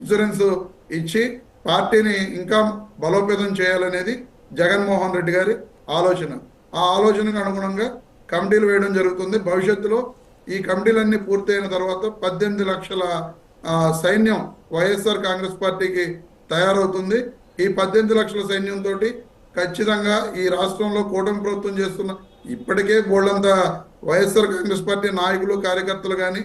Insurance ఇచ్చి పార్టీని ఇంకా బలోపేతం చేయాలనేది జగన్మోహన్ రెడ్డి గారి ఆలోచన. ఆ ఆలోచనకు అనుగుణంగా కమిటీలు వేయడం జరుగుతుంది. భవిష్యత్తులో ఈ కమిటీలన్నీ పూర్తయిన తర్వాత 18 లక్షల సైన్యం వైఎస్ఆర్ కాంగ్రెస్ పార్టీకి తయారవుతుంది. ఈ 18 లక్షల సైన్యంతో ఖచ్చితంగా ఈ రాష్ట్రంలో కూటమి ప్రభుత్వం చేస్తున్న ఇప్పటికే బోల్డంత వైఎస్ఆర్ కాంగ్రెస్ పార్టీ నాయకులు కార్యకర్తలు కానీ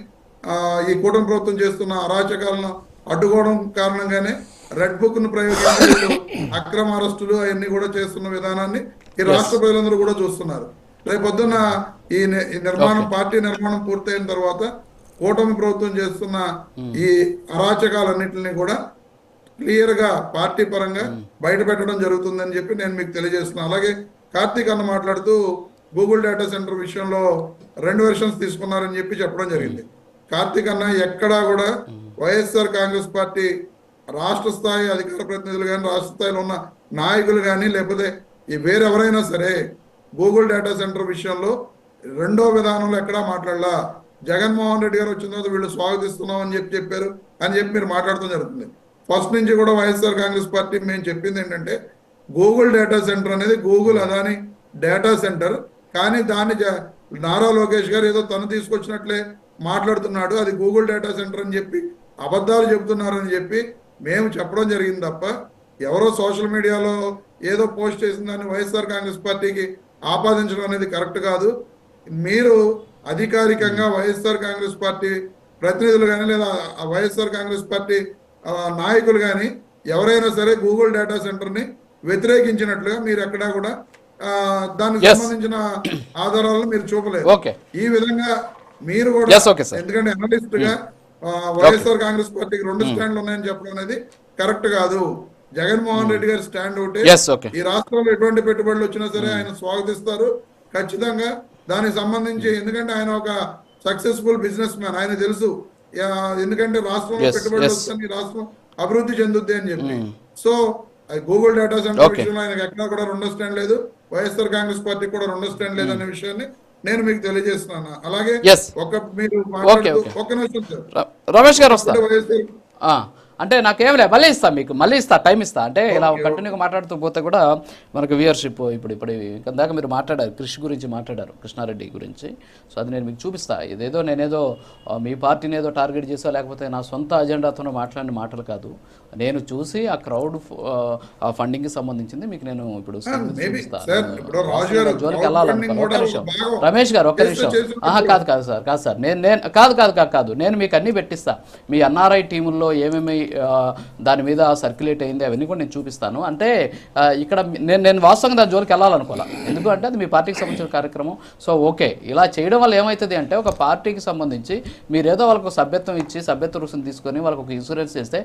ఈ కూటమి ప్రభుత్వం చేస్తున్న అరాచకాలను అడ్డుకోవడం కారణంగానే రెడ్ బుక్ ను ప్రయోగించి అక్రమ అరెస్టులు అవన్నీ కూడా చేస్తున్న విధానాన్ని ఈ రాష్ట్ర ప్రజలందరూ కూడా చూస్తున్నారు. రేపొద్దున ఈ నిర్మాణం పార్టీ నిర్మాణం పూర్తయిన తర్వాత కూటమి ప్రభుత్వం చేస్తున్న ఈ అరాచకాలన్నింటినీ కూడా క్లియర్ గా పార్టీ పరంగా బయట పెట్టడం జరుగుతుందని చెప్పి నేను మీకు తెలియజేస్తున్నాను. అలాగే కార్తీక్ అన్న మాట్లాడుతూ గూగుల్ డేటా సెంటర్ విషయంలో 2 వెర్షన్స్ తీసుకున్నారని చెప్పి చెప్పడం జరిగింది. కార్తీక్ అన్న ఎక్కడా కూడా వైఎస్ఆర్ కాంగ్రెస్ పార్టీ రాష్ట్ర స్థాయి అధికార ప్రతినిధులు కానీ రాష్ట్ర స్థాయిలో ఉన్న నాయకులు కానీ లేకపోతే ఈ వేరెవరైనా సరే గూగుల్ డేటా సెంటర్ విషయంలో రెండో విధానంలో ఎక్కడా మాట్లాడలా. జగన్మోహన్ రెడ్డి గారు వచ్చిన తర్వాత వీళ్ళు స్వాగతిస్తున్నాం అని చెప్పారు అని చెప్పి మీరు మాట్లాడటం జరుగుతుంది. ఫస్ట్ నుంచి కూడా వైఎస్ఆర్ కాంగ్రెస్ పార్టీ మేము చెప్పింది ఏంటంటే గూగుల్ డేటా సెంటర్ అనేది గూగుల్ అదాని డేటా సెంటర్, కానీ దాన్ని నారా లోకేష్ గారు ఏదో తను తీసుకొచ్చినట్లే మాట్లాడుతున్నాడు, అది గూగుల్ డేటా సెంటర్ అని చెప్పి అబద్ధాలు చెబుతున్నారని చెప్పి మేము చెప్పడం జరిగింది తప్ప ఎవరో సోషల్ మీడియాలో ఏదో పోస్ట్ చేసిన దాన్ని వైఎస్ఆర్ కాంగ్రెస్ పార్టీకి ఆపాదించడం అనేది కరెక్ట్ కాదు. మీరు అధికారికంగా వైఎస్ఆర్ కాంగ్రెస్ పార్టీ ప్రతినిధులు కానీ లేదా వైఎస్ఆర్ కాంగ్రెస్ పార్టీ నాయకులు కానీ ఎవరైనా సరే గూగుల్ డేటా సెంటర్ ని వ్యతిరేకించినట్లుగా మీరు ఎక్కడా కూడా దానికి సంబంధించిన ఆధారాలను మీరు చూపలేదు. ఈ విధంగా మీరు కూడా ఎందుకంటే అనలిస్ట్ గా వైఎస్ఆర్ కాంగ్రెస్ పార్టీకి 2 స్టాండ్లు ఉన్నాయని చెప్పడం అనేది కరెక్ట్ కాదు. జగన్మోహన్ రెడ్డి గారి స్టాండ్ ఒకటి, ఈ రాష్ట్రంలో ఎటువంటి పెట్టుబడులు వచ్చినా సరే ఆయన స్వాగతిస్తారు ఖచ్చితంగా. దానికి సంబంధించి ఎందుకంటే ఆయన ఒక సక్సెస్ఫుల్ బిజినెస్ మ్యాన్, ఆయన తెలుసు ఎందుకంటే రాష్ట్రంలో పెట్టుబడులు వస్తాయి, రాష్ట్రం అభివృద్ధి చెందుద్ది అని చెప్పి. సో గూగుల్ డేటా సెంటర్ విషయంలో ఆయనకు ఎక్కడా కూడా 2 స్టాండ్ లేదు, వైఎస్ఆర్ కాంగ్రెస్ పార్టీకి కూడా 2 స్టాండ్ లేదు అనే విషయాన్ని నేను మీకు తెలియజేస్తున్నాను. అలాగే మీరు ఒక్క నిమిషం సార్ రమేష్ గారు అంటే నాకేం లే మళ్ళీ ఇస్తా, మీకు మళ్ళీ ఇస్తా, టైం ఇస్తా. అంటే ఇలా కంటిన్యూగా మాట్లాడుతూ పోతే కూడా మనకు వ్యూయర్షిప్ ఇప్పుడు ఇందాక మీరు మాట్లాడారు కృషి గురించి మాట్లాడారు, కృష్ణారెడ్డి గురించి. సో అది నేను మీకు చూపిస్తా. ఇదేదో నేనేదో మీ పార్టీని ఏదో టార్గెట్ చేసా లేకపోతే నా సొంత అజెండాతో మాట్లాడిన మాటలు కాదు. నేను చూసి ఆ క్రౌడ్ ఫండింగ్కి సంబంధించింది మీకు నేను ఇప్పుడు చూపిస్తా. జోలికి వెళ్ళాలనుకో ఒక్క నిమిషం రమేష్ గారు, ఒక్క నిమిషం. కాదు సార్ నేను కాదు నేను మీకు అన్నీ పెట్టిస్తా. మీ ఎన్ఆర్ఐ టీముల్లో ఏమేమి దాని మీద సర్క్యులేట్ అయింది అవన్నీ కూడా నేను చూపిస్తాను. అంటే ఇక్కడ నేను వాస్తవంగా దాని జోలికి వెళ్ళాలనుకోవాలి, ఎందుకంటే అది మీ పార్టీకి సంబంధించిన కార్యక్రమం. సో ఓకే, ఇలా చేయడం వల్ల ఏమవుతుంది అంటే ఒక పార్టీకి సంబంధించి మీరేదో వాళ్ళకు సభ్యత్వం ఇచ్చి సభ్యత్వ రుసుము తీసుకొని వాళ్ళకు ఒక ఇన్సూరెన్స్ చేస్తే